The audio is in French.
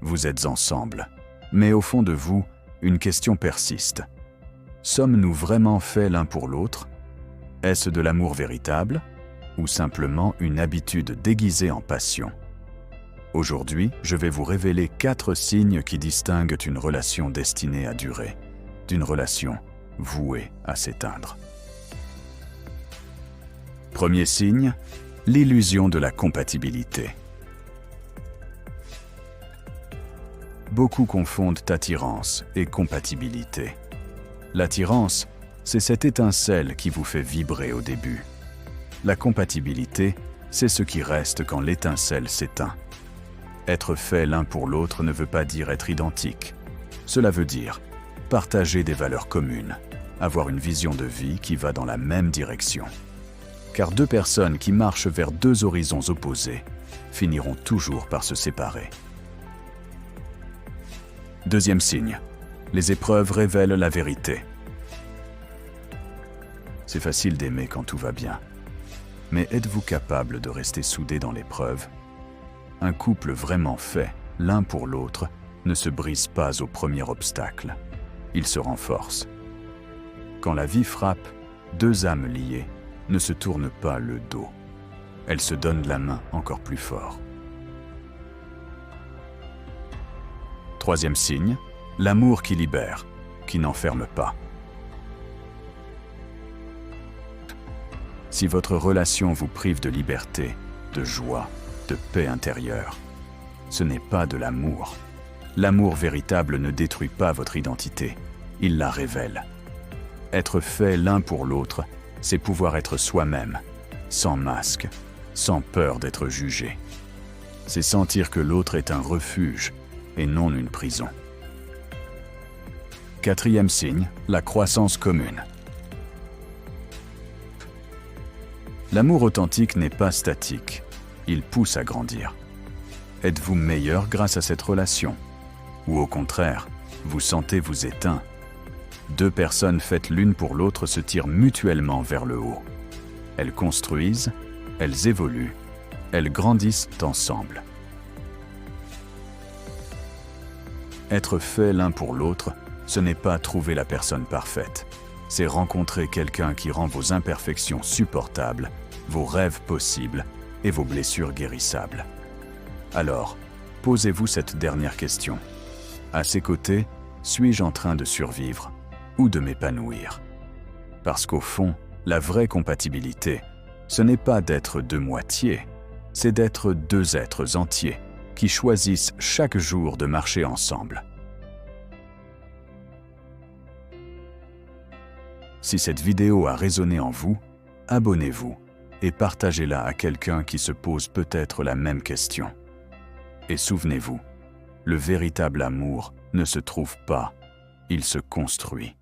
vous êtes ensemble. Mais au fond de vous, une question persiste. Sommes-nous vraiment faits l'un pour l'autre? Est-ce de l'amour véritable ou simplement une habitude déguisée en passion? Aujourd'hui, je vais vous révéler 4 signes qui distinguent une relation destinée à durer d'une relation vouée à s'éteindre. Premier signe, l'illusion de la compatibilité. Beaucoup confondent attirance et compatibilité. L'attirance, c'est cette étincelle qui vous fait vibrer au début. La compatibilité, c'est ce qui reste quand l'étincelle s'éteint. Être fait l'un pour l'autre ne veut pas dire être identique. Cela veut dire partager des valeurs communes, avoir une vision de vie qui va dans la même direction. Car 2 personnes qui marchent vers 2 horizons opposés finiront toujours par se séparer. Deuxième signe, les épreuves révèlent la vérité. C'est facile d'aimer quand tout va bien. Mais êtes-vous capable de rester soudés dans l'épreuve? Un couple vraiment fait, l'un pour l'autre, ne se brise pas au premier obstacle. Il se renforce. Quand la vie frappe, 2 âmes liées ne se tournent pas le dos. Elles se donnent la main encore plus fort. Troisième signe, l'amour qui libère, qui n'enferme pas. Si votre relation vous prive de liberté, de joie, de paix intérieure, ce n'est pas de l'amour. L'amour véritable ne détruit pas votre identité, il la révèle. Être fait l'un pour l'autre, c'est pouvoir être soi-même, sans masque, sans peur d'être jugé. C'est sentir que l'autre est un refuge et non une prison. Quatrième signe, la croissance commune. L'amour authentique n'est pas statique, il pousse à grandir. Êtes-vous meilleur grâce à cette relation? Ou au contraire, vous sentez vous éteint? 2 personnes faites l'une pour l'autre se tirent mutuellement vers le haut. Elles construisent, elles évoluent, elles grandissent ensemble. Être fait l'un pour l'autre, ce n'est pas trouver la personne parfaite. C'est rencontrer quelqu'un qui rend vos imperfections supportables, vos rêves possibles et vos blessures guérissables. Alors, posez-vous cette dernière question. À ses côtés, suis-je en train de survivre ou de m'épanouir? Parce qu'au fond, la vraie compatibilité, ce n'est pas d'être 2 moitiés, c'est d'être 2 êtres entiers qui choisissent chaque jour de marcher ensemble. Si cette vidéo a résonné en vous, abonnez-vous et partagez-la à quelqu'un qui se pose peut-être la même question. Et souvenez-vous, le véritable amour ne se trouve pas, il se construit.